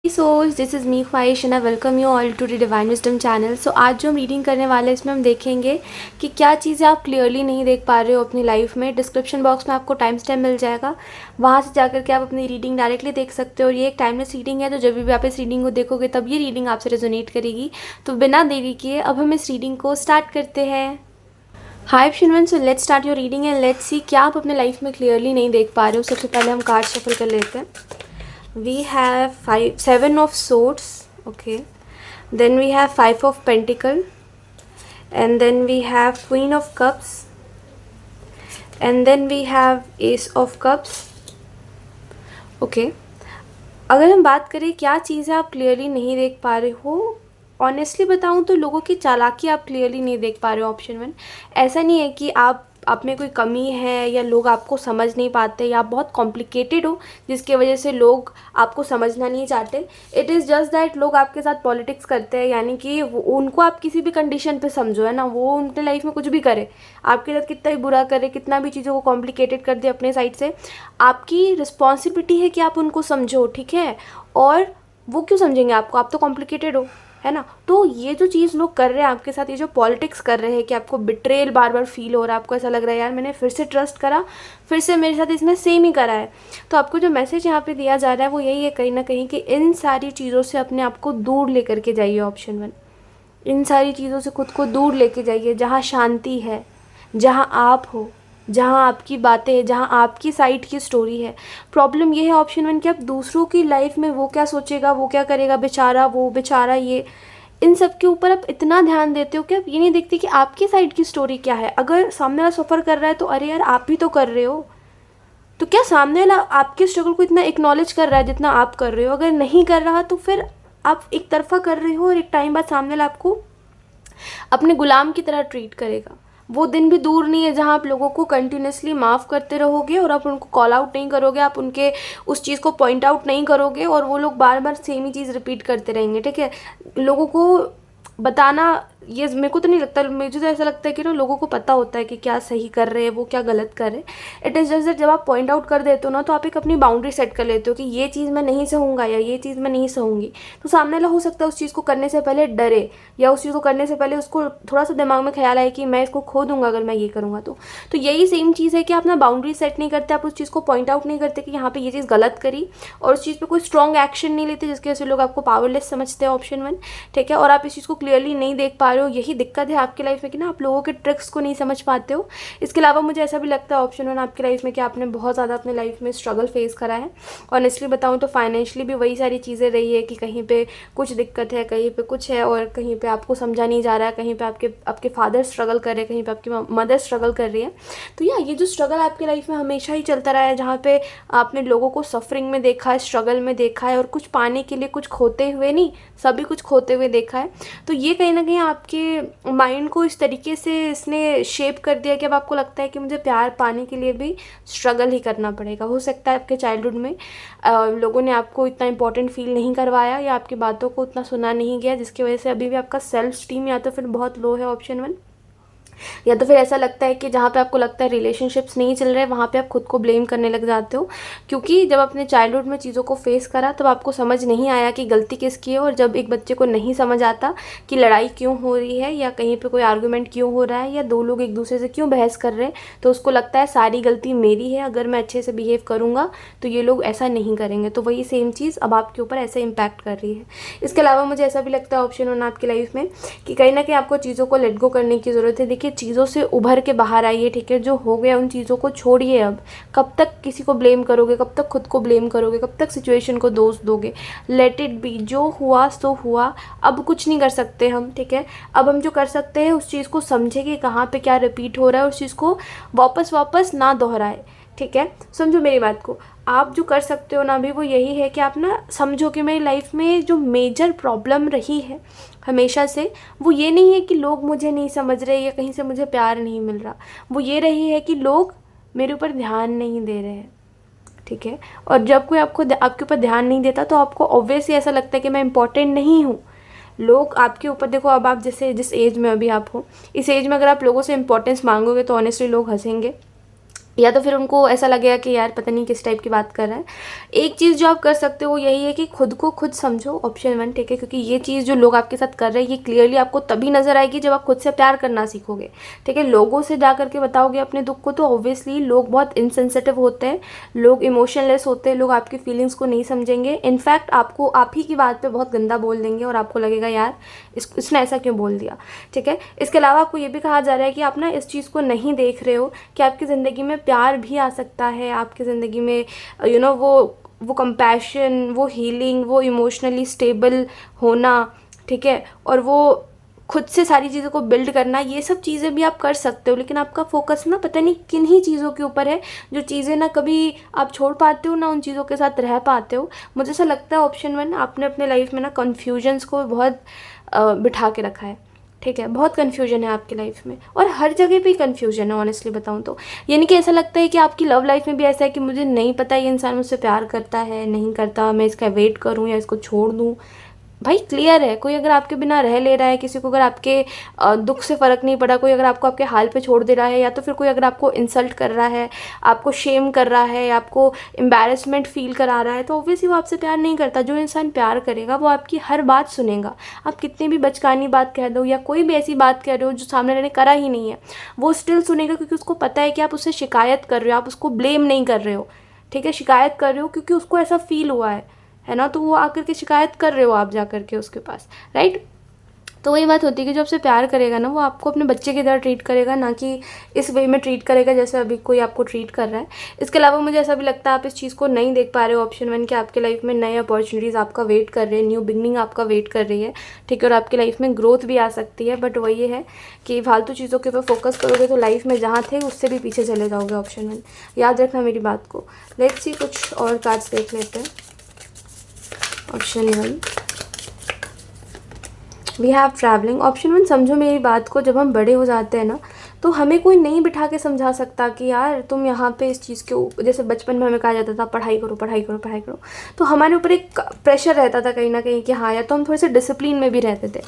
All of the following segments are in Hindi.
Souls, this is me Khwahish and I welcome you all to the Divine Wisdom channel. So आज जो हम रीडिंग करने वाले हैं इसमें हम देखेंगे कि क्या चीज़ें आप क्लियरली नहीं देख पा रहे हो अपनी लाइफ में। डिस्क्रिप्शन बॉक्स में आपको टाइम स्टैम्प मिल जाएगा, वहाँ से जाकर के आप अपनी रीडिंग डायरेक्टली देख सकते हो। और ये एक टाइमलेस रीडिंग है, तो जब भी आप इस रीडिंग को देखोगे तब ये रीडिंग आपसे रेजोनेट करेगी। तो बिना देरी किए अब हम इस रीडिंग को स्टार्ट करते हैं। हाय शिनवन, so let's start your reading and let's see क्या आप अपने लाइफ में क्लियरली नहीं देख पा रहे हो। सबसे पहले हम कार्ड शफल कर लेते हैं। We have seven of swords, okay, then we have 5 of pentacle, and then we have queen of cups, and then we have ace of cups, okay। अगर हम बात करें क्या चीज़ें आप क्लियरली नहीं देख पा रहे हो, ऑनेस्टली बताऊं तो लोगों की चालाकी आप क्लियरली नहीं देख पा रहे हो। ऑप्शन 1, ऐसा नहीं है कि आप में कोई कमी है या लोग आपको समझ नहीं पाते या आप बहुत कॉम्प्लिकेटेड हो जिसकी वजह से लोग आपको समझना नहीं चाहते। इट इज़ जस्ट दैट लोग आपके साथ पॉलिटिक्स करते हैं, यानी कि उनको आप किसी भी कंडीशन पे समझो, है ना, वो उनके लाइफ में कुछ भी करे, आपके साथ कितना भी बुरा करे, कितना भी चीज़ों को कॉम्प्लिकेटेड कर दे अपने साइड से, आपकी रिस्पॉन्सिबिलिटी है कि आप उनको समझो, ठीक है। और वो क्यों समझेंगे आपको, आप तो कॉम्प्लिकेटेड हो, है ना। तो ये जो चीज़ लोग कर रहे हैं आपके साथ, ये जो पॉलिटिक्स कर रहे हैं कि आपको बिट्रेल बार बार फील हो रहा है, आपको ऐसा लग रहा है यार मैंने फिर से ट्रस्ट करा, फिर से मेरे साथ इसने सेम ही करा है। तो आपको जो मैसेज यहाँ पे दिया जा रहा है वो यही है कहीं ना कहीं कि इन सारी चीज़ों से अपने आप को दूर लेकर के जाइए। ऑप्शन 1, इन सारी चीज़ों से खुद को दूर लेके जाइए, जहाँ शांति है, जहाँ आप हो, जहाँ आपकी बातें हैं, जहाँ आपकी साइड की स्टोरी है। प्रॉब्लम ये है ऑप्शन 1 कि आप दूसरों की लाइफ में वो क्या सोचेगा, वो क्या करेगा, बेचारा वो, बेचारा ये, इन सब के ऊपर आप इतना ध्यान देते हो कि आप ये नहीं देखते कि आपकी साइड की स्टोरी क्या है। अगर सामने वाला सफ़र कर रहा है तो अरे यार आप भी तो कर रहे हो, तो क्या सामने वाला आपके स्ट्रगल को इतना एक्नॉलेज कर रहा है जितना आप कर रहे हो? अगर नहीं कर रहा तो फिर आप एक तरफा कर रहे हो और एक टाइम बाद सामने वाला आपको अपने गुलाम की तरह ट्रीट करेगा। वो दिन भी दूर नहीं है जहाँ आप लोगों को कंटिन्यूसली माफ़ करते रहोगे और आप उनको कॉल आउट नहीं करोगे, आप उनके उस चीज़ को पॉइंट आउट नहीं करोगे और वो लोग बार बार सेम ही चीज़ रिपीट करते रहेंगे, ठीक है। लोगों को बताना, ये मेरे को तो नहीं लगता, मुझे तो ऐसा लगता है कि ना लोगों को पता होता है कि क्या सही कर रहे हैं, वो क्या गलत कर रहे हैं। इट इज़ जस्ट दैट जब आप पॉइंट आउट कर देते हो ना, तो आप एक अपनी बाउंड्री सेट कर लेते हो कि ये चीज़ मैं नहीं सहूँगा या ये चीज़ मैं नहीं सहूँगी। तो सामने वाला हो सकता है उस चीज़ को करने से पहले डरे, या उस चीज़ को करने से पहले उसको थोड़ा सा दिमाग में ख्याल आए कि मैं इसको खो दूंगा अगर मैं ये करूँगा। तो यही सेम चीज़ है कि आप ना बाउंड्री सेट नहीं करते, आप उस चीज़ को पॉइंट आउट नहीं करते कि यहाँ पे ये चीज़ गलत करी, और उस चीज़ पे कोई स्ट्रॉन्ग एक्शन नहीं लेते जिसकी वजह से लोग आपको पावरलेस समझते हैं। ऑप्शन 1, ठीक है। और आप इस चीज़ को क्लियरली नहीं देख पा रहे हो, यही दिक्कत है आपकी लाइफ में कि ना आप लोगों के ट्रिक्स को नहीं समझ पाते हो। इसके अलावा मुझे ऐसा भी लगता है ऑप्शन 1 आपकी लाइफ में कि आपने बहुत ज़्यादा अपने लाइफ में स्ट्रगल फेस करा है। ऑनेस्टली बताऊँ तो फाइनेंशियली भी वही सारी चीज़ें रही है कि कहीं पे कुछ दिक्कत है, कहीं पे कुछ है, और कहीं पे आपको समझा नहीं जा रहा है, कहीं पे आपके फादर स्ट्रगल कर रहे हैं, कहीं पे आपकी मदर स्ट्रगल कर रही है। तो ये जो स्ट्रगल आपकी लाइफ में हमेशा ही चलता रहा है, जहाँ पे आपने लोगों को सफरिंग में देखा है, स्ट्रगल में देखा है, और कुछ पाने के लिए कुछ खोते हुए नहीं, सभी कुछ खोते हुए देखा है। तो ये कहीं ना कहीं आपके माइंड को इस तरीके से इसने शेप कर दिया कि अब आपको लगता है कि मुझे प्यार पाने के लिए भी स्ट्रगल ही करना पड़ेगा। हो सकता है आपके चाइल्डहुड में लोगों ने आपको इतना इंपॉर्टेंट फील नहीं करवाया या आपकी बातों को उतना सुना नहीं गया, जिसकी वजह से अभी भी आपका सेल्फ स्टीम या तो फिर बहुत लो है। ऑप्शन 1, या तो फिर ऐसा लगता है कि जहाँ पे आपको लगता है रिलेशनशिप्स नहीं चल रहे, वहाँ पे आप खुद को ब्लेम करने लग जाते हो, क्योंकि जब अपने चाइल्डहुड में चीज़ों को फेस करा तब आपको समझ नहीं आया कि गलती किसकी है। और जब एक बच्चे को नहीं समझ आता कि लड़ाई क्यों हो रही है या कहीं पे कोई आर्गूमेंट क्यों हो रहा है या दो लोग एक दूसरे से क्यों बहस कर रहे हैं, तो उसको लगता है सारी गलती मेरी है, अगर मैं अच्छे से बिहेव करूँगा तो ये लोग ऐसा नहीं करेंगे। तो वही सेम चीज़ अब आपके ऊपर ऐसे इम्पैक्ट कर रही है। इसके अलावा मुझे ऐसा भी लगता है ऑप्शन 1 आपकी लाइफ में कि कहीं ना कहीं आपको चीज़ों को लेट गो करने की ज़रूरत है। देखिए, चीज़ों से उभर के बाहर आइए, ठीक है। जो हो गया उन चीज़ों को छोड़िए। अब कब तक किसी को ब्लेम करोगे, कब तक खुद को ब्लेम करोगे, कब तक सिचुएशन को दोष दोगे? लेट इट बी, जो हुआ सो हुआ, अब कुछ नहीं कर सकते हम, ठीक है। अब हम जो कर सकते हैं उस चीज़ को समझे कि कहाँ पे क्या रिपीट हो रहा है, उस चीज़ को वापस ना दोहराए, ठीक है। समझो मेरी बात को। आप जो कर सकते हो ना अभी वो यही है कि आप ना समझो कि मेरी लाइफ में जो मेजर प्रॉब्लम रही है हमेशा से, वो ये नहीं है कि लोग मुझे नहीं समझ रहे या कहीं से मुझे प्यार नहीं मिल रहा, वो ये रही है कि लोग मेरे ऊपर ध्यान नहीं दे रहे हैं, ठीक है। और जब कोई आपके ऊपर ध्यान नहीं देता तो आपको ऑब्वियसली ऐसा लगता है कि मैं इंपॉर्टेंट नहीं हूँ। लोग आपके ऊपर, देखो अब आप जैसे जिस एज में अभी आप हो, इस एज में अगर आप लोगों से इंपॉर्टेंस मांगोगे तो ऑनेस्टली लोग हंसेंगे, या तो फिर उनको ऐसा लगेगा कि यार पता नहीं किस टाइप की बात कर रहा है। एक चीज़ जो आप कर सकते हो वो यही है कि खुद को खुद समझो, ऑप्शन 1, ठीक है। क्योंकि ये चीज़ जो लोग आपके साथ कर रहे हैं ये क्लियरली आपको तभी नज़र आएगी जब आप खुद से प्यार करना सीखोगे, ठीक है। लोगों से जा करके बताओगे अपने दुख को तो ऑब्वियसली लोग बहुत इनसेंसिटिव होते हैं, लोग इमोशनलेस होते हैं, लोग आपकी फीलिंग्स को नहीं समझेंगे। इनफैक्ट आपको आप ही की बात पर बहुत गंदा बोल देंगे और आपको लगेगा यार इसने ऐसा क्यों बोल दिया, ठीक है। इसके अलावा आपको ये भी कहा जा रहा है कि आप ना इस चीज़ को नहीं देख रहे हो कि आपकी ज़िंदगी में प्यार भी आ सकता है, आपकी ज़िंदगी में वो कंपैशन, वो हीलिंग, वो इमोशनली स्टेबल होना, ठीक है, और वो खुद से सारी चीज़ों को बिल्ड करना, ये सब चीज़ें भी आप कर सकते हो। लेकिन आपका फोकस ना पता नहीं किन ही चीज़ों के ऊपर है, जो चीज़ें ना कभी आप छोड़ पाते हो ना उन चीज़ों के साथ रह पाते हो। मुझे ऐसा लगता है ऑप्शन 1 आपने अपने लाइफ में ना कन्फ्यूजन्स को बहुत बिठा के रखा है, ठीक है। बहुत कन्फ्यूजन है आपकी लाइफ में और हर जगह पे कन्फ्यूजन है, ऑनेस्टली बताऊँ तो। यानी कि ऐसा लगता है कि आपकी लव लाइफ में भी ऐसा है कि मुझे नहीं पता ये इंसान मुझसे प्यार करता है नहीं करता, मैं इसका वेट करूँ या इसको छोड़ दूँ। भाई क्लियर है, कोई अगर आपके बिना रह ले रहा है, किसी को अगर आपके दुख से फ़र्क नहीं पड़ा, कोई अगर आपको आपके हाल पे छोड़ दे रहा है, या तो फिर कोई अगर आपको इंसल्ट कर रहा है, आपको शेम कर रहा है, आपको एम्बैरेसमेंट फील करा रहा है, तो ऑब्वियसली वो आपसे प्यार नहीं करता। जो इंसान प्यार करेगा वो आपकी हर बात सुनेगा। आप कितनी भी बचकानी बात कह दो या कोई भी ऐसी बात कह रहे हो जो सामने वाले ने करा ही नहीं है, वो स्टिल सुनेगा, क्योंकि उसको पता है कि आप उससे शिकायत कर रहे हो, आप उसको ब्लेम नहीं कर रहे हो, ठीक है। शिकायत कर रहे हो क्योंकि उसको ऐसा फील हुआ है ना, तो वो आकर के शिकायत कर रहे हो आप जा कर के उसके पास, राइट। तो वही बात होती है कि जो आपसे प्यार करेगा ना वो आपको अपने बच्चे की तरह ट्रीट करेगा, ना कि इस वे में ट्रीट करेगा जैसे अभी कोई आपको ट्रीट कर रहा है। इसके अलावा मुझे ऐसा भी लगता है आप इस चीज़ को नहीं देख पा रहे हो, ऑप्शन 1, कि आपके लाइफ में नए अपॉर्चुनिटीज़ आपका वेट कर रहे हैं, न्यू बिगनिंग आपका वेट कर रही है, ठीक है, और आपकी लाइफ में ग्रोथ भी आ सकती है। बट वही है कि फालतू चीज़ों के ऊपर फोकस करोगे तो लाइफ में जहाँ थे उससे भी पीछे चले जाओगे, ऑप्शन 1, याद रखना मेरी बात को। लेट्स सी कुछ और कार्ड्स देख लेते हैं। Option 1 we have travelling. Option 1 समझो मेरी बात को, जब हम बड़े हो जाते हैं ना तो हमें कोई नहीं बिठा के समझा सकता कि यार तुम यहाँ पे इस चीज़ के जैसे बचपन में हमें कहा जाता था पढ़ाई करो पढ़ाई करो पढ़ाई करो, तो हमारे ऊपर एक प्रेशर रहता था कहीं ना कहीं कि हाँ यार, तो हम थोड़े से डिसिप्लिन में भी रहते थे।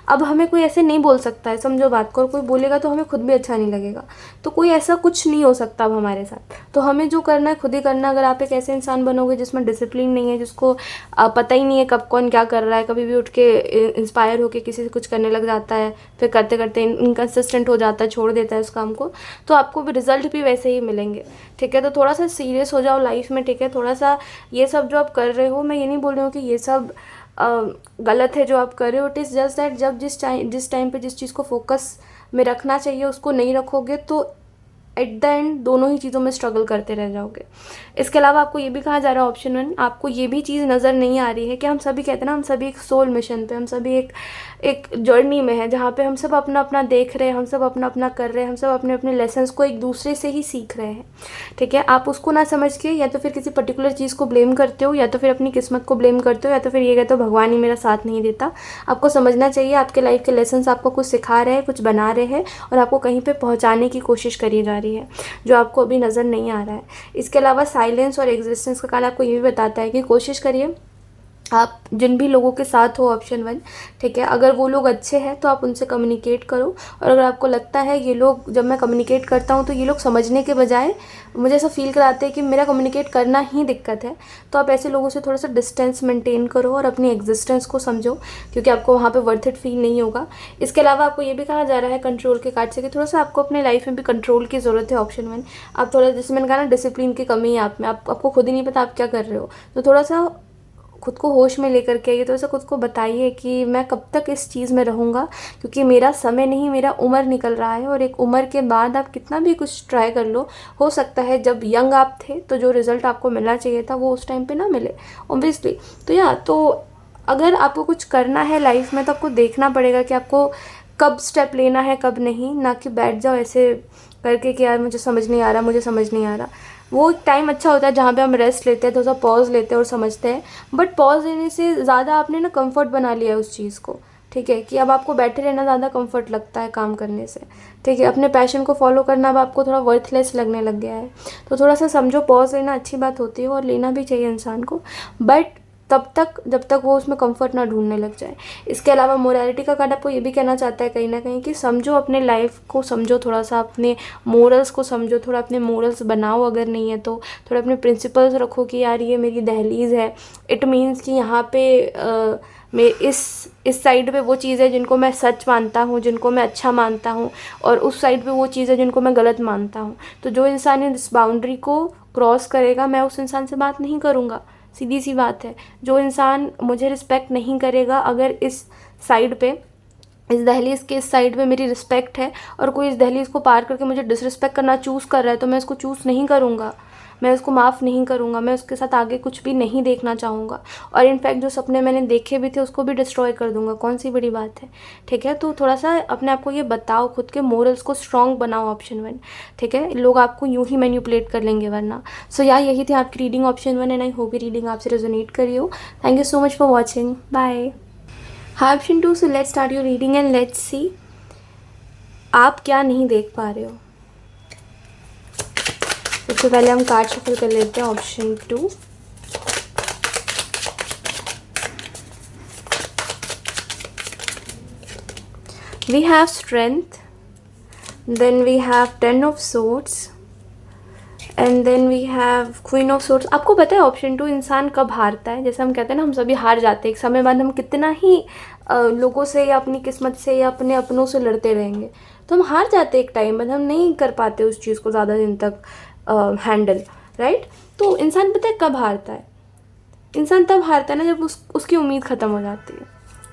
अब हमें कोई ऐसे नहीं बोल सकता है, समझो बात को, और कोई बोलेगा तो हमें खुद भी अच्छा नहीं लगेगा। तो कोई ऐसा कुछ नहीं हो सकता अब हमारे साथ, तो हमें जो करना है खुद ही करना। अगर आप एक ऐसे इंसान बनोगे जिसमें डिसिप्लिन नहीं है, जिसको पता ही नहीं है कब कौन क्या कर रहा है, कभी भी उठ के इंस्पायर होकर किसी से कुछ करने लग जाता है, फिर करते करते इनकन्सिस्टेंट हो जाता है, छोड़ देता है उस काम को, तो आपको भी रिजल्ट भी वैसे ही मिलेंगे, ठीक है। तो थोड़ा सा सीरियस हो जाओ लाइफ में, ठीक है। थोड़ा सा ये सब जो आप कर रहे हो, मैं ये नहीं बोल रही हूँ कि ये सब गलत है जो आप कर रहे हो। इट इज़ जस्ट दैट जब जिस टाइम पे जिस चीज़ को फोकस में रखना चाहिए उसको नहीं रखोगे तो एट द एंड दोनों ही चीज़ों में स्ट्रगल करते रह जाओगे। इसके अलावा आपको ये भी कहा जा रहा है, ऑप्शन 1, आपको ये भी चीज़ नज़र नहीं आ रही है कि हम सभी कहते हैं ना, हम सभी एक सोल मिशन पे, हम सभी एक जर्नी में है जहाँ पे हम सब अपना अपना देख रहे हैं, हम सब अपना अपना कर रहे हैं, हम सब अपने अपने लेसन्स को एक दूसरे से ही सीख रहे हैं, ठीक है। आप उसको ना समझ के या तो फिर किसी पर्टिकुलर चीज़ को ब्लेम करते हो, या तो फिर अपनी किस्मत को ब्लेम करते हो, या तो फिर ये कहते हो भगवान ही मेरा साथ नहीं देता। आपको समझना चाहिए आपके लाइफ के लेसन्स आपको कुछ सिखा रहे हैं, कुछ बना रहे हैं, और आपको कहीं पर पहुँचाने की कोशिश करी जा रही है जो आपको अभी नज़र नहीं आ रहा है। इसके अलावा साइलेंस और एग्जिस्टेंस का कार्ड आपको ये भी बताता है कि कोशिश करिए आप जिन भी लोगों के साथ हो, ऑप्शन 1, ठीक है, अगर वो लोग अच्छे हैं तो आप उनसे कम्युनिकेट करो। और अगर आपको लगता है ये लोग, जब मैं कम्युनिकेट करता हूँ तो ये लोग समझने के बजाय मुझे ऐसा फील कराते हैं कि मेरा कम्युनिकेट करना ही दिक्कत है, तो आप ऐसे लोगों से थोड़ा सा डिस्टेंस मेंटेन करो और अपनी एग्जिस्टेंस को समझो, क्योंकि आपको वहाँ पे वर्थ इट फील नहीं होगा। इसके अलावा आपको ये भी कहा जा रहा है कंट्रोल के कार्ड से कि थोड़ा सा आपको अपने लाइफ में भी कंट्रोल की ज़रूरत है, ऑप्शन 1। आप थोड़ा, जैसे मैंने कहा ना, डिसिप्लिन की कमी है आप में, आपको खुद ही नहीं पता आप क्या कर रहे हो, तो थोड़ा सा खुद को होश में लेकर के आइए। तो ऐसा खुद को बताइए कि मैं कब तक इस चीज़ में रहूँगा, क्योंकि मेरा समय नहीं, मेरा उम्र निकल रहा है, और एक उम्र के बाद आप कितना भी कुछ ट्राई कर लो, हो सकता है जब यंग आप थे तो जो रिज़ल्ट आपको मिलना चाहिए था वो उस टाइम पे ना मिले, ऑब्वियसली। तो अगर आपको कुछ करना है लाइफ में तो आपको देखना पड़ेगा कि आपको कब स्टेप लेना है कब नहीं, ना कि बैठ जाओ ऐसे करके कि यार मुझे समझ नहीं आ रहा, मुझे समझ नहीं आ रहा। वो एक टाइम अच्छा होता है जहाँ पे हम रेस्ट लेते हैं, थोड़ा सा पॉज लेते हैं और समझते हैं, बट पॉज लेने से ज़्यादा आपने ना कंफर्ट बना लिया है उस चीज़ को, ठीक है, कि अब आपको बैठे रहना ज़्यादा कंफर्ट लगता है काम करने से, ठीक है। अपने पैशन को फॉलो करना अब आपको थोड़ा वर्थलेस लगने लग गया है, तो थोड़ा सा समझो, पॉज लेना अच्छी बात होती है और लेना भी चाहिए इंसान को, बट तब तक जब तक वो उसमें कंफर्ट ना ढूंढने लग जाए। इसके अलावा मोरालिटी का कार्ड आपको ये भी कहना चाहता है कहीं ना कहीं कि समझो अपने लाइफ को, समझो थोड़ा सा अपने मोरल्स को समझो, थोड़ा अपने मोरल्स बनाओ, अगर नहीं है तो थोड़ा अपने प्रिंसिपल्स रखो कि यार ये मेरी दहलीज है। इट मीन्स कि यहाँ पे मैं इस साइड पे वो चीज़ है जिनको मैं सच मानता हूँ, जिनको मैं अच्छा मानता हूँ, और उस साइड पे वो चीज़ है जिनको मैं गलत मानता हूँ। तो जो इंसान इस बाउंड्री को क्रॉस करेगा, मैं उस इंसान से बात नहीं करूँगा, सीधी सी बात है। जो इंसान मुझे रिस्पेक्ट नहीं करेगा, अगर इस साइड पे, इस दहलीज़ के इस साइड पे मेरी रिस्पेक्ट है और कोई इस दहलीज़ को पार करके मुझे डिसरिस्पेक्ट करना चूज़ कर रहा है, तो मैं इसको चूज़ नहीं करूँगा, मैं उसको माफ़ नहीं करूँगा, मैं उसके साथ आगे कुछ भी नहीं देखना चाहूँगा। और इनफैक्ट जो सपने मैंने देखे भी थे उसको भी डिस्ट्रॉय कर दूँगा। कौन सी बड़ी बात है, ठीक है। तो थोड़ा सा अपने आप को ये बताओ, खुद के मोरल्स को स्ट्रॉन्ग बनाओ, ऑप्शन 1, ठीक है। लोग आपको यूँ ही मैनिपुलेट कर लेंगे वरना। सो यार यही थी आपकी reading option 1 and I hope ये रीडिंग आपसे रेजोनेट करी हो। Thank you so much for watching, bye. हाँ option 2, so let's start your reading and let's see आप क्या नहीं देख पा रहे हो। सबसे पहले हम कार्ड शफल कर लेते हैं, option 2। We have strength, then we have 10 of swords and then we have queen of swords. आपको पता है ऑप्शन 2 इंसान कब हारता है? जैसे हम कहते हैं ना, हम सभी हार जाते हैं एक समय बाद। हम कितना ही लोगों से या अपनी किस्मत से या अपने अपनों से लड़ते रहेंगे, तो हम हार जाते हैं एक टाइम बाद, हम नहीं कर पाते उस चीज़ को ज़्यादा दिन तक हैंडल, राइट। तो इंसान पता है कब हारता है? इंसान तब हारता है ना जब उसकी उम्मीद ख़त्म हो जाती है,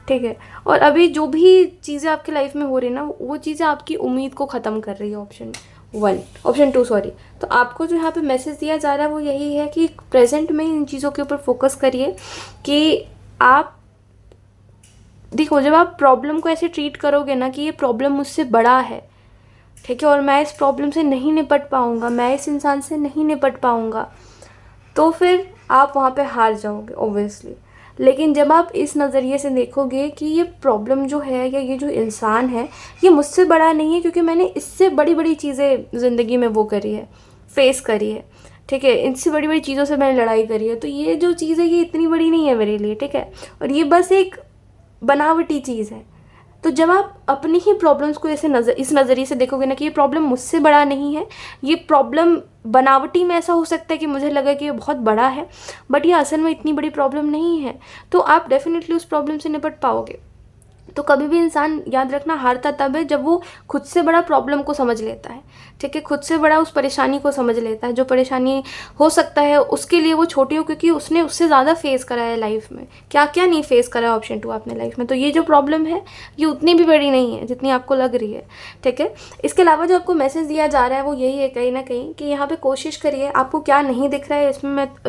ठीक है। और अभी जो भी चीज़ें आपकी लाइफ में हो रही है ना, वो चीज़ें आपकी उम्मीद को ख़त्म कर रही है, ऑप्शन 2 सॉरी। तो आपको जो यहाँ पे मैसेज दिया जा रहा है वो यही है कि प्रेजेंट में इन चीज़ों के ऊपर फोकस करिए कि आप देखो, जब आप प्रॉब्लम को ऐसे ट्रीट करोगे ना कि ये प्रॉब्लम मुझसे बड़ा है, ठीक है, और मैं इस प्रॉब्लम से नहीं निपट पाऊँगा, मैं इस इंसान से नहीं निपट पाऊँगा, तो फिर आप वहाँ पे हार जाओगे ऑब्वियसली। लेकिन जब आप इस नज़रिए से देखोगे कि ये प्रॉब्लम जो है या ये जो इंसान है ये मुझसे बड़ा नहीं है, क्योंकि मैंने इससे बड़ी बड़ी चीज़ें ज़िंदगी में वो करी है, फेस करी है, ठीक है, इनसे बड़ी बड़ी चीज़ों से मैंने लड़ाई करी है, तो ये जो चीज़ है ये इतनी बड़ी नहीं है मेरे लिए, ठीक है। और ये बस एक बनावटी चीज़ है। तो जब आप अपनी ही प्रॉब्लम्स को ऐसे इस नज़रिए से देखोगे ना कि ये प्रॉब्लम मुझसे बड़ा नहीं है, ये प्रॉब्लम बनावटी में ऐसा हो सकता है कि मुझे लगे कि ये बहुत बड़ा है, बट ये असल में इतनी बड़ी प्रॉब्लम नहीं है, तो आप डेफिनेटली उस प्रॉब्लम से निपट पाओगे। तो कभी भी इंसान, याद रखना, हारता तब है जब वो खुद से बड़ा प्रॉब्लम को समझ लेता है, ठीक है, खुद से बड़ा उस परेशानी को समझ लेता है। जो परेशानी हो सकता है उसके लिए वो छोटी हो, क्योंकि उसने उससे ज़्यादा फेस करा है लाइफ में। क्या क्या नहीं फेस करा है ऑप्शन 2 आपने लाइफ में। तो ये जो प्रॉब्लम है ये उतनी भी बड़ी नहीं है जितनी आपको लग रही है, ठीक है। इसके अलावा जो आपको मैसेज दिया जा रहा है वो यही है कहीं ना कहीं कि यहाँ पर कोशिश करिए, आपको क्या नहीं दिख रहा है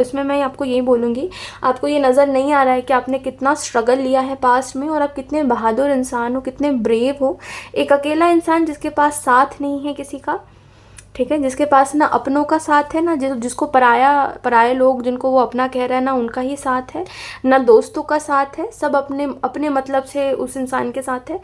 इसमें मैं आपको यही बोलूँगी, आपको ये नज़र नहीं आ रहा है कि आपने कितना स्ट्रगल लिया है पास्ट में और आप कितने बहादुर इंसान हो, कितने ब्रेव हो। एक अकेला इंसान जिसके पास साथ नहीं है किसी का, ठीक है, जिसके पास ना अपनों का साथ है, ना जिसको पराये लोग जिनको वो अपना कह रहा है ना उनका ही साथ है, ना दोस्तों का साथ है, सब अपने अपने मतलब से उस इंसान के साथ है।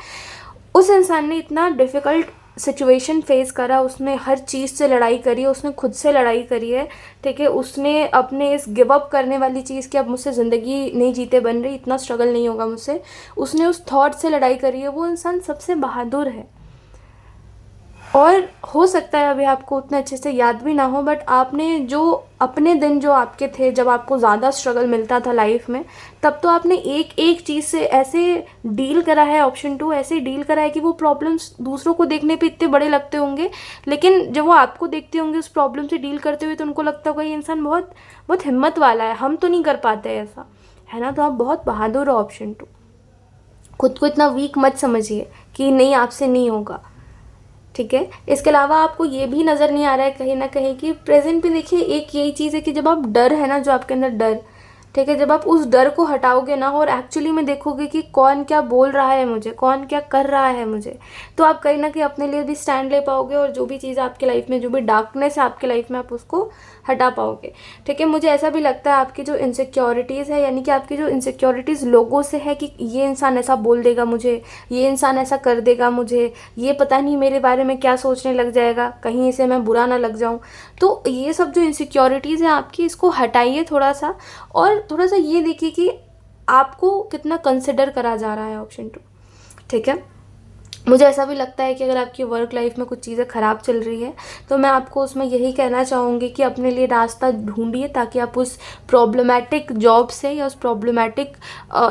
उस इंसान ने इतना डिफ़िकल्ट सिचुएशन फेस करा, उसने हर चीज़ से लड़ाई करी है, उसने खुद से लड़ाई करी है, ठीक है, उसने अपने इस गिव अप करने वाली चीज़ कि अब मुझसे ज़िंदगी नहीं जीते बन रही, इतना स्ट्रगल नहीं होगा मुझसे, उसने उस थॉट से लड़ाई करी है। वो इंसान सबसे बहादुर है। और हो सकता है अभी आपको उतने अच्छे से याद भी ना हो, बट आपने जो अपने दिन जो आपके थे जब आपको ज़्यादा स्ट्रगल मिलता था लाइफ में, तब तो आपने एक एक चीज़ से ऐसे डील करा है, ऑप्शन 2 ऐसे डील करा है कि वो प्रॉब्लम्स दूसरों को देखने पे इतने बड़े लगते होंगे, लेकिन जब वो आपको देखते होंगे उस प्रॉब्लम से डील करते हुए तो उनको लगता होगा ये इंसान बहुत बहुत हिम्मत वाला है, हम तो नहीं कर पाते ऐसा, है ना। तो आप बहुत बहादुर हो ऑप्शन 2। खुद को इतना वीक मत समझिए कि नहीं आपसे नहीं होगा, ठीक है। इसके अलावा आपको ये भी नज़र नहीं आ रहा है कहीं ना कहीं कि प्रेजेंट पे देखिए एक यही चीज़ है कि जब आप डर है ना, जो आपके अंदर डर, ठीक है, जब आप उस डर को हटाओगे ना और एक्चुअली में देखोगे कि कौन क्या बोल रहा है मुझे, कौन क्या कर रहा है मुझे, तो आप कहीं ना कहीं अपने लिए भी स्टैंड ले पाओगे और जो भी चीज़ आपके लाइफ में, जो भी डार्कनेस है आपके लाइफ में, आप उसको हटा पाओगे। ठीक है, मुझे ऐसा भी लगता है आपकी जो इनसिक्योरिटीज़ है, यानी कि आपकी जो इनसिक्योरिटीज़ लोगों से है कि ये इंसान ऐसा बोल देगा मुझे, ये इंसान ऐसा कर देगा मुझे, ये पता नहीं मेरे बारे में क्या सोचने लग जाएगा, कहीं इसे मैं बुरा ना लग जाऊँ। तो ये सब जो इनसिक्योरिटीज़ हैं आपकी, इसको हटाइए थोड़ा सा, और थोड़ा सा ये देखिए कि आपको कितना कंसिडर करा जा रहा है। ऑप्शन 2, ठीक है। मुझे ऐसा भी लगता है कि अगर आपकी वर्क लाइफ में कुछ चीज़ें ख़राब चल रही है, तो मैं आपको उसमें यही कहना चाहूँगी कि अपने लिए रास्ता ढूंढिए, ताकि आप उस प्रॉब्लमेटिक जॉब से या उस प्रॉब्लमेटिक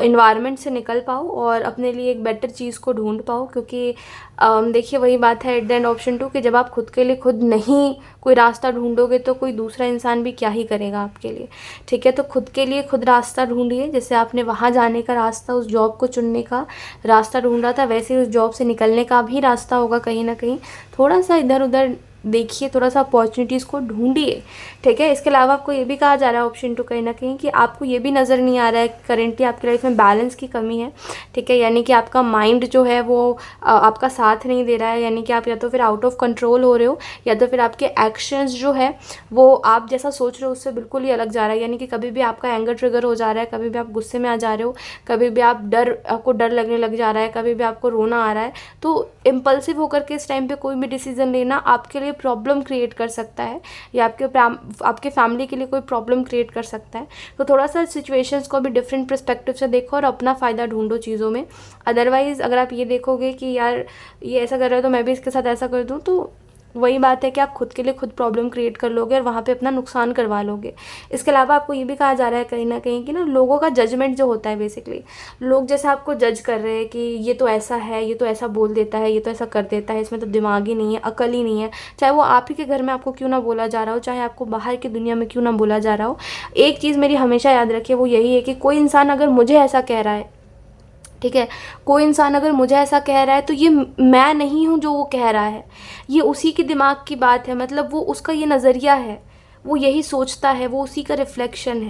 इन्वायरमेंट से निकल पाओ और अपने लिए एक बेटर चीज़ को ढूंढ पाओ। क्योंकि देखिए वही बात है एट द एंड ऑप्शन 2 कि जब आप खुद के लिए खुद नहीं कोई रास्ता ढूंढोगे तो कोई दूसरा इंसान भी क्या ही करेगा आपके लिए। ठीक है, तो खुद के लिए खुद रास्ता ढूंढिए। जैसे आपने वहाँ जाने का रास्ता, उस जॉब को चुनने का रास्ता ढूंढा था, वैसे ही उस जॉब से निकलने का भी रास्ता होगा कहीं ना कहीं। थोड़ा सा इधर उधर देखिए, थोड़ा सा अपॉर्चुनिटीज़ को ढूंढिए। ठीक है, इसके अलावा आपको ये भी कहा जा रहा है ऑप्शन 2 कहीं ना कहीं कि आपको ये भी नज़र नहीं आ रहा है करेंटली आपकी लाइफ में बैलेंस की कमी है। ठीक है, यानी कि आपका माइंड जो है वो आपका साथ नहीं दे रहा है, यानी कि आप या तो फिर आउट ऑफ कंट्रोल हो रहे हो, या तो फिर आपके एक्शंस जो है वो आप जैसा सोच रहे हो उससे बिल्कुल ही अलग जा रहा है। यानी कि कभी भी आपका एंगर ट्रिगर हो जा रहा है, कभी भी आप गुस्से में आ जा रहे हो, कभी भी आपको डर लगने लग जा रहा है, कभी भी आपको रोना आ रहा है। तो इम्पल्सिव होकर के इस टाइम पे कोई भी डिसीजन लेना आपके लिए प्रॉब्लम क्रिएट कर सकता है, या आपके फैमिली के लिए कोई प्रॉब्लम क्रिएट कर सकता है। तो थोड़ा सा सिचुएशंस को भी डिफरेंट पर्सपेक्टिव से देखो और अपना फ़ायदा ढूंढो चीज़ों में। अदरवाइज़ अगर आप ये देखोगे कि यार ये ऐसा कर रहा है तो मैं भी इसके साथ ऐसा कर दूँ, तो वही बात है कि आप खुद के लिए खुद प्रॉब्लम क्रिएट कर लोगे और वहाँ पे अपना नुकसान करवा लोगे। इसके अलावा आपको ये भी कहा जा रहा है कहीं ना कहीं कि ना लोगों का जजमेंट जो होता है, बेसिकली लोग जैसे आपको जज कर रहे हैं कि ये तो ऐसा है, ये तो ऐसा बोल देता है, ये तो ऐसा कर देता है, इसमें तो दिमाग ही नहीं है, अकल ही नहीं है। चाहे वो आप ही के घर में आपको क्यों ना बोला जा रहा हो, चाहे आपको बाहर की दुनिया में क्यों ना बोला जा रहा हो, एक चीज़ मेरी हमेशा याद रखिए, वो यही है कि कोई इंसान अगर मुझे ऐसा कह रहा है, ठीक है, कोई इंसान अगर मुझे ऐसा कह रहा है तो ये मैं नहीं हूँ जो वो कह रहा है, ये उसी के दिमाग की बात है। मतलब वो उसका ये नज़रिया है, वो यही सोचता है, वो उसी का रिफ्लेक्शन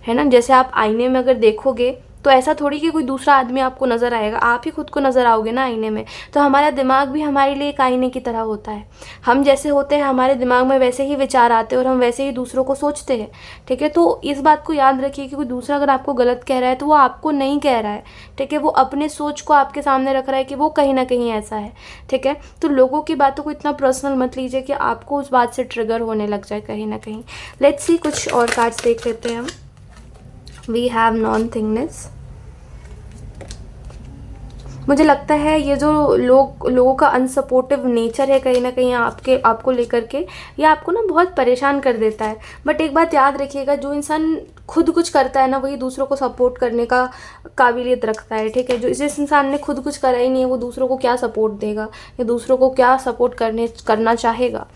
है ना। जैसे आप आईने में अगर देखोगे तो ऐसा थोड़ी कि कोई दूसरा आदमी आपको नज़र आएगा, आप ही खुद को नज़र आओगे ना आईने में। तो हमारा दिमाग भी हमारे लिए एक आईने की तरह होता है। हम जैसे होते हैं हमारे दिमाग में वैसे ही विचार आते हैं और हम वैसे ही दूसरों को सोचते हैं। ठीक है, तो इस बात को याद रखिए कि कोई दूसरा अगर आपको गलत कह रहा है तो वो आपको नहीं कह रहा है। ठीक है, वो अपने सोच को आपके सामने रख रहा है कि वो कहीं ना कहीं ऐसा है। ठीक है, तो लोगों की बातों को इतना पर्सनल मत लीजिए कि आपको उस बात से ट्रिगर होने लग जाए कहीं ना कहीं। लेट्स सी, कुछ और कार्ड्स देख लेते हैं हम। We have non thingness. मुझे लगता है ये जो लोगों का अनसपोर्टिव नेचर है कहीं ना कहीं आपको लेकर के, ये आपको ना बहुत परेशान कर देता है। बट एक बात याद रखिएगा, जो इंसान खुद कुछ करता है ना वही दूसरों को सपोर्ट करने का काबिलियत रखता है। ठीक है, जो जिस इंसान ने खुद कुछ करा ही नहीं है वो दूसरों को क्या सपोर्ट देगा, या दूसरों को क्या सपोर्ट करना चाहेगा।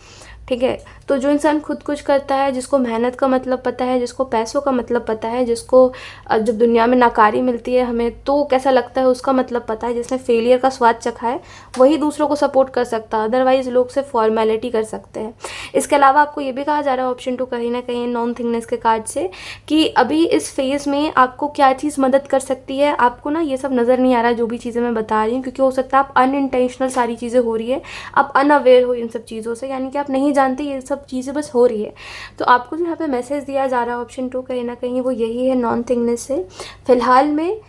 ठीक है, तो जो इंसान खुद कुछ करता है, जिसको मेहनत का मतलब पता है, जिसको पैसों का मतलब पता है, जिसको जब दुनिया में नाकारी मिलती है हमें तो कैसा लगता है उसका मतलब पता है, जिसने फेलियर का स्वाद चखा है, वही दूसरों को सपोर्ट कर सकता है। अदरवाइज लोग सिर्फ फॉर्मेलिटी कर सकते हैं। इसके अलावा आपको ये भी कहा जा रहा है ऑप्शन 2 कहीं ना कहीं नॉन थिंगनेस के कार्ड से कि अभी इस फेज़ में आपको क्या चीज़ मदद कर सकती है। आपको ना ये सब नज़र नहीं आ रहा है जो भी चीज़ें मैं बता रही हूँ, क्योंकि हो सकता है आप अनइंटेंशनल सारी चीज़ें हो रही है, आप अनअवेयर हो इन सब चीज़ों से, यानी कि आप नहीं जानते ये सब चीज़ें बस हो रही है। तो आपको जो यहाँ पे मैसेज दिया जा रहा है ऑप्शन 2 कहीं ना कहीं वो यही है नॉन थिंगनेस से। फिलहाल में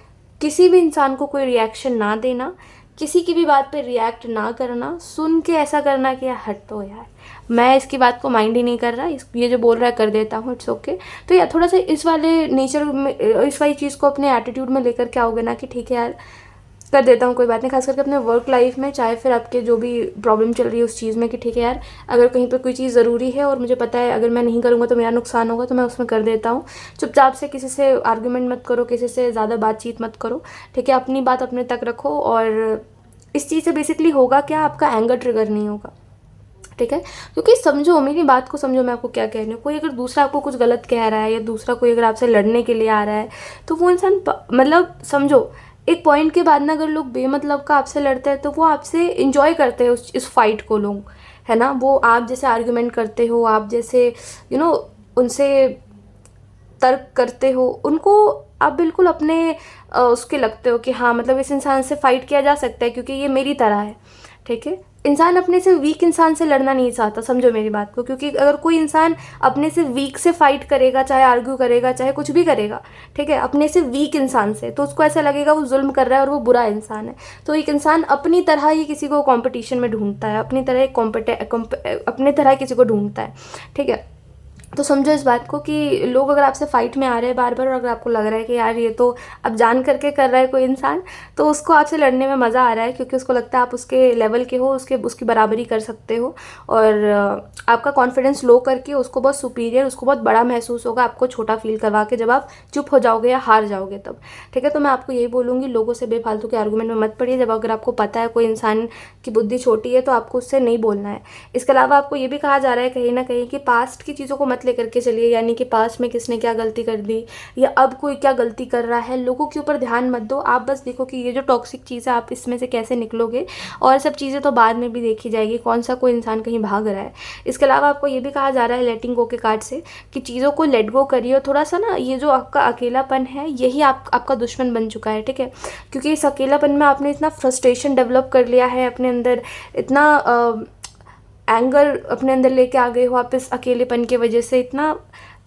किसी भी इंसान को कोई रिएक्शन ना देना, किसी की भी बात पे रिएक्ट ना करना, सुन के ऐसा करना कि यार हट तो यार मैं इसकी बात को माइंड ही नहीं कर रहा, ये जो बोल रहा है कर देता हूँ, इट्स ओके। तो यार थोड़ा सा इस वाले नेचर में, इस वाली चीज़ को अपने एटीट्यूड में लेकर के आओगे ना कि ठीक है यार कर देता हूँ, कोई बात नहीं। खास करके अपने वर्क लाइफ में, चाहे फिर आपके जो भी प्रॉब्लम चल रही है उस चीज़ में, कि ठीक है यार अगर कहीं पर कोई चीज़ ज़रूरी है और मुझे पता है अगर मैं नहीं करूँगा तो मेरा नुकसान होगा, तो मैं उसमें कर देता हूँ। चुपचाप से किसी से आर्गूमेंट मत करो, किसी से ज़्यादा बातचीत मत करो। ठीक है, अपनी बात अपने तक रखो, और इस चीज़ से बेसिकली होगा क्या, आपका एंगर ट्रिगर नहीं होगा। ठीक है, क्योंकि समझो, मेरी बात को समझो, मैं आपको क्या कह रही हूँ। कोई अगर दूसरा आपको कुछ गलत कह रहा है, या दूसरा कोई अगर आपसे लड़ने के लिए आ रहा है, तो वो इंसान मतलब समझो एक पॉइंट के बाद ना अगर लोग बेमतलब का आपसे लड़ते हैं तो वो आपसे इंजॉय करते हैं इस फाइट को लोग, है ना। वो आप जैसे आर्ग्यूमेंट करते हो, आप जैसे उनसे तर्क करते हो, उनको आप बिल्कुल अपने उसके लगते हो कि हाँ मतलब इस इंसान से फाइट किया जा सकता है क्योंकि ये मेरी तरह है। ठीक है, इंसान अपने से वीक इंसान से लड़ना नहीं चाहता, समझो मेरी बात को, क्योंकि अगर कोई इंसान अपने से वीक से फाइट करेगा, चाहे आर्ग्यू करेगा, चाहे कुछ भी करेगा, ठीक है, अपने से वीक इंसान से, तो उसको ऐसा लगेगा वो जुल्म कर रहा है और वो बुरा इंसान है। तो एक इंसान अपनी तरह ही किसी को कंपटीशन में ढूंढता है, अपनी तरह अपने तरह किसी को ढूंढता है, ठीक है। तो समझो इस बात को कि लोग अगर आपसे फाइट में आ रहे हैं बार बार, और अगर आपको लग रहा है कि यार ये तो अब जान करके कर रहा है कोई इंसान, तो उसको आपसे लड़ने में मज़ा आ रहा है, क्योंकि उसको लगता है आप उसके लेवल के हो, उसकी बराबरी कर सकते हो, और आपका कॉन्फिडेंस लो करके उसको बहुत सुपीरियर, उसको बहुत बड़ा महसूस होगा, आपको छोटा फील करवा के जब आप चुप हो जाओगे या हार जाओगे तब, ठीक है। तो मैं आपको यही बोलूँगी, लोगों से बेफालतू के आर्गूमेंट में मत पड़िए। जब अगर आपको पता है कोई इंसान की बुद्धि छोटी है तो आपको उससे नहीं बोलना है। इसके अलावा आपको ये भी कहा जा रहा है कहीं ना कहीं कि पास्ट की चीज़ों को मत लेकर के चलिए, यानी कि पास्ट में किसने क्या गलती कर दी या अब कोई क्या गलती कर रहा है, लोगों के ऊपर ध्यान मत दो। आप बस देखो कि ये जो टॉक्सिक चीज़ है आप इसमें से कैसे निकलोगे, और सब चीज़ें तो बाद में भी देखी जाएगी, कौन सा कोई इंसान कहीं भाग रहा है। इसके अलावा आपको ये भी कहा जा रहा है लेटिंग गो के कार्ड से कि चीज़ों को लेट गो करिए, और थोड़ा सा ना ये जो आपका अकेलापन है यही आपका दुश्मन बन चुका है, ठीक है। क्योंकि इस अकेलापन में आपने इतना फ्रस्ट्रेशन डेवलप कर लिया है अपने अंदर, इतना एंगर अपने अंदर लेके आ गए हो आप इस अकेलेपन की वजह से, इतना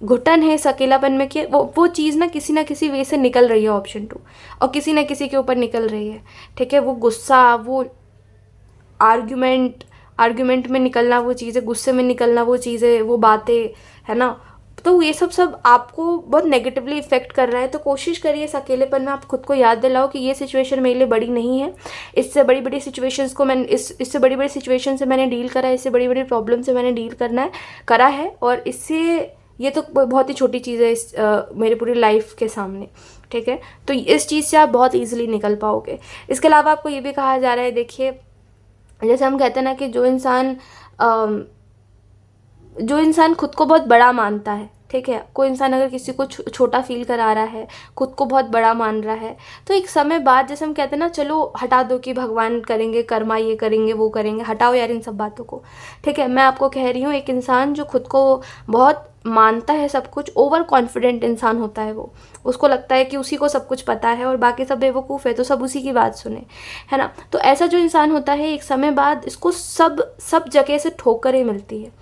घुटन है इस अकेलापन में कि वो चीज़ ना किसी वे से निकल रही है, ऑप्शन 2, और किसी ना किसी के ऊपर निकल रही है, ठीक है। वो गुस्सा, वो आर्ग्यूमेंट में निकलना, वो चीज़ें गुस्से में निकलना, वो चीज़ें, वो बातें, है ना। तो ये सब आपको बहुत नेगेटिवली इफेक्ट कर रहा है। तो कोशिश करिए इस अकेलेपन में आप खुद को याद दिलाओ कि ये सिचुएशन मेरे लिए बड़ी नहीं है, इससे बड़ी बड़ी सिचुएशंस को मैंने इससे बड़ी बड़ी सिचुएशन से मैंने डील करा है, इससे बड़ी बड़ी प्रॉब्लम से मैंने डील करा है, और इससे ये तो बहुत ही छोटी चीज़ है इस मेरे पूरी लाइफ के सामने, ठीक है। तो इस चीज़ से आप बहुत ईजिली निकल पाओगे। इसके अलावा आपको ये भी कहा जा रहा है, देखिए जैसे हम कहते हैं ना कि जो इंसान खुद को बहुत बड़ा मानता है, ठीक है, कोई इंसान अगर किसी को छोटा फील करा रहा है, खुद को बहुत बड़ा मान रहा है, तो एक समय बाद जैसे हम कहते हैं ना, चलो हटा दो कि भगवान करेंगे, कर्मा ये करेंगे वो करेंगे, हटाओ यार इन सब बातों को, ठीक है। मैं आपको कह रही हूँ, एक इंसान जो खुद को बहुत मानता है, सब कुछ, ओवर कॉन्फिडेंट इंसान होता है वो, उसको लगता है कि उसी को सब कुछ पता है और बाकी सब बेवकूफ़ है, तो सब उसी की बात सुने, है ना। तो ऐसा जो इंसान होता है, एक समय बाद इसको सब जगह से ठोकरें मिलती है,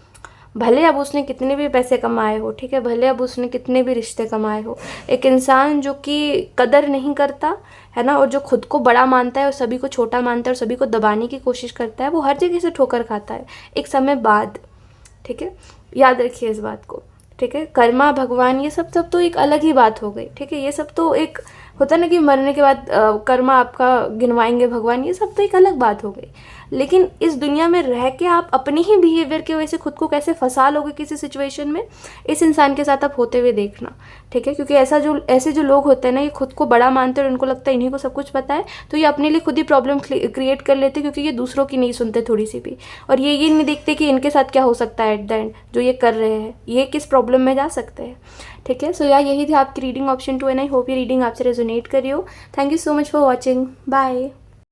भले अब उसने कितने भी पैसे कमाए हो, ठीक है, भले अब उसने कितने भी रिश्ते कमाए हो। एक इंसान जो कि कदर नहीं करता है ना, और जो खुद को बड़ा मानता है और सभी को छोटा मानता है और सभी को दबाने की कोशिश करता है, वो हर जगह से ठोकर खाता है एक समय बाद, ठीक है। याद रखिए इस बात को, ठीक है। कर्मा, भगवान, ये सब तो एक अलग ही बात हो गई, ठीक है। ये सब तो एक होता है ना कि मरने के बाद कर्मा आपका गिनवाएंगे भगवान, ये सब तो एक अलग बात हो गई। लेकिन इस दुनिया में रह के आप अपने ही बिहेवियर की वजह से खुद को कैसे फंसा लोगे किसी सिचुएशन में, इस इंसान के साथ आप होते हुए देखना, ठीक है। क्योंकि ऐसे जो लोग होते हैं ना, ये खुद को बड़ा मानते हैं और उनको लगता है इन्हीं को सब कुछ पता है, तो ये अपने लिए खुद ही प्रॉब्लम क्रिएट कर लेते, क्योंकि ये दूसरों की नहीं सुनते थोड़ी सी भी, और ये नहीं देखते कि इनके साथ क्या हो सकता है एट द एंड, जो ये कर रहे हैं ये किस प्रॉब्लम में जा सकते हैं, ठीक है। सो यार यही थी आपकी reading option 2, and I hope ये रीडिंग आपसे रेजोनेट करी हो। Thank you so much for watching, bye.